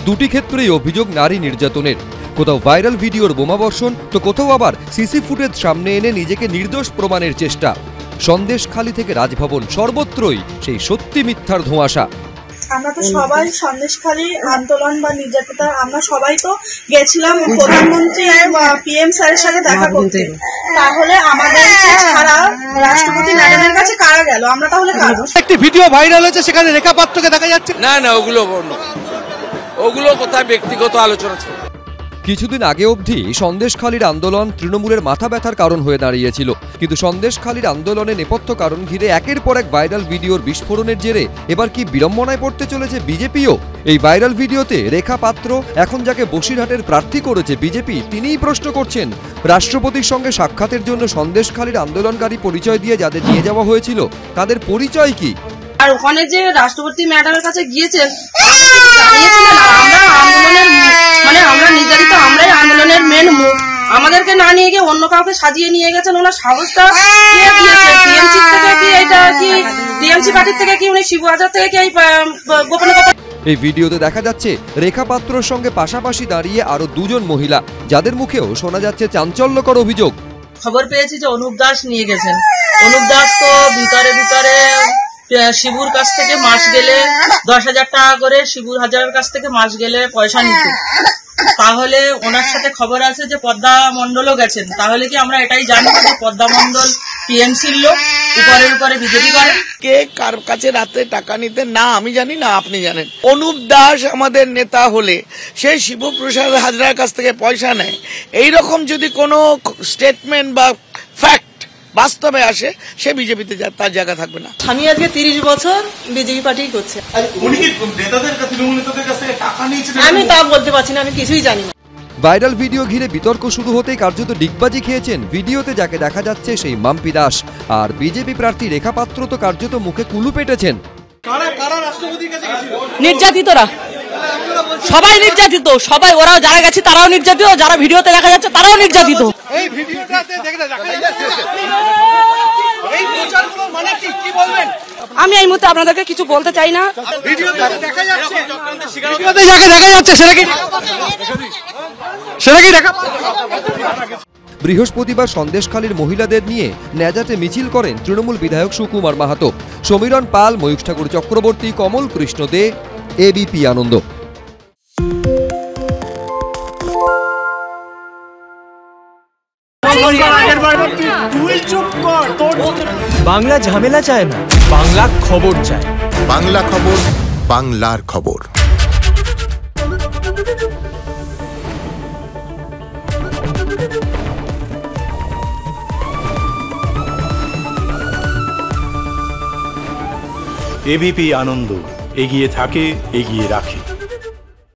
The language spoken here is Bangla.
দুটি ক্ষেত্রেই অভিযোগ নারী নির্যাতনের। কোথাও ভাইরাল ভিডিওর বোমাবর্ষণ, তো কোথাও আবার সিসি ফুটেজ সামনে এনে নিজেকে নির্দোষ প্রমাণের চেষ্টা। সন্দেশখালী থেকে রাজভবন, সর্বত্রই সেই সত্যি মিথ্যার ধোঁয়াশা। আমরা তো সবাই সন্দেশখালী আন্দোলন বা নির্যাতিতা, আমরা সবাই তো গেছিলাম প্রধানমন্ত্রী PM স্যারের সাথে দেখা করতে। তাহলে আমাদের ছাড়া রাষ্ট্রপতি ম্যাডামের কাছে কারা গেল? আমরা তাহলে একটি ভিডিও ভাইরাল হয়েছে, সেখানে রেখা পাত্রকে দেখা যাচ্ছে। না, ওগুলো কোথায় ব্যক্তিগত আলোচনা ছিল। কিছুদিন আগে অবধি সন্দেশখালীর আন্দোলন তৃণমূলের মাথা ব্যথার কারণ হয়ে দাঁড়িয়েছিল, কিন্তু সন্দেশখালীর আন্দোলনের নেপথ্য কারণ ঘিরে একের পর এক ভাইরাল ভিডিওর বিস্ফোরণের জেরে এবার কি বিড়ম্বনায় পড়তে চলেছে বিজেপিও? এই ভাইরাল ভিডিওতে রেখা পাত্র এখন যাকে বসিরহাটের প্রার্থী করেছে বিজেপি, তিনিই প্রশ্ন করছেন রাষ্ট্রপতির সঙ্গে সাক্ষাতের জন্য সন্দেশখালীর আন্দোলনকারী পরিচয় দিয়ে যাদের নিয়ে যাওয়া হয়েছিল তাদের পরিচয় কি? আর ওখানে যে রাষ্ট্রপতি ম্যাডামের কাছে গিয়েছেন, আমরা আন্দোলনের আমরা নির্যাতিত, আমরাই আন্দোলনের মেন মুখ। আমাদেরকে না নিয়ে গিয়ে অন্য কাউকে সাজিয়ে নিয়ে গেছেন। ওনার সাহসটা কে দিয়েছে? টিএমসি থেকে কি এটা কি টিএমসি পার্টির থেকে কি উনি শিববাজার থেকে কি গোপনে? এই ভিডিওতে দেখা যাচ্ছে রেখা পাত্রর সঙ্গে পাশাপাশি দাঁড়িয়ে আরো দুজন মহিলা, যাদের মুখেও শোনা যাচ্ছে চাঞ্চল্যকর অভিযোগ। খবর পেয়েছি যে অনুপ দাস নিয়ে গেছেন। অনুপ দাস তো ভিতরে শিবুর কাছ থেকে মাস গেলে 10,000 টাকা করে, শিবুর হাজারের কাছ থেকে মাস গেলে পয়সা নিত। তাহলে ওনার সাথে খবর আছে যে পদ্মা মন্ডলও গেছেন। তাহলে কি আমরা এটাই জানি যে পদ্মা মন্ডল টিএমসির লোক, উপরে বিজেপি করে? কে কার কাছে রাতে টাকা নিতে না আমি জানি না, আপনি জানেন। অনুপ দাস আমাদের নেতা হলে সে শিবপ্রসাদ হাজরার কাছ থেকে পয়সা নেয়, এইরকম যদি কোনো স্টেটমেন্ট বা ফ্যাক্ট বাস্তবে আসে, সে বিজেপিতে তার জায়গা থাকবে না। আমি আজকে 30 বছর বিজেপি পার্টি করছে। আমি তা বলতে পারছি না, আমি কিছুই জানি না। ভাইরাল ভিডিও ঘিরে বিতর্ক শুরু হতেই কার্যত ডিগবাজি খেয়েছেন ভিডিওতে যাকে দেখা যাচ্ছে সেই মাম্পি দাস, আর বিজেপি প্রার্থী রেখা পাত্র তো কার্যত মুখে কুলু পেটেছেন। নির্যাতিতরা সবাই নির্যাতিত, সবাই ওরা যারা গেছে তারাও নির্যাতিত, যারা ভিডিওতে দেখা যাচ্ছে তারাও নির্যাতিত। এই ভিডিওটাতে দেখা যাচ্ছে, এই প্রচারগুলো মানে কি বলবেন? আমি এই মুহূর্তে আপনাদেরকে কিছু বলতে চাই না। ভিডিওতে দেখা যাচ্ছে, ভিডিওতে যাকে দেখা যাচ্ছে সেটা কি দেখা? বৃহস্পতিবার সন্দেশখালীর মহিলাদের নিয়ে নেজাতে মিছিল করেন তৃণমূল বিধায়ক সুকুমার মাহাতো, সমীরণ পাল, ময়ূখ ঠাকুর চক্রবর্তী, কমল কৃষ্ণ দে, এবিপি আনন্দ। বাংলা ঝামেলা চায় না, বাংলা খবর চায়। বাংলা খবর, বাংলার খবর। এবিপি আনন্দ, এগিয়ে থাকে, এগিয়ে রাখে।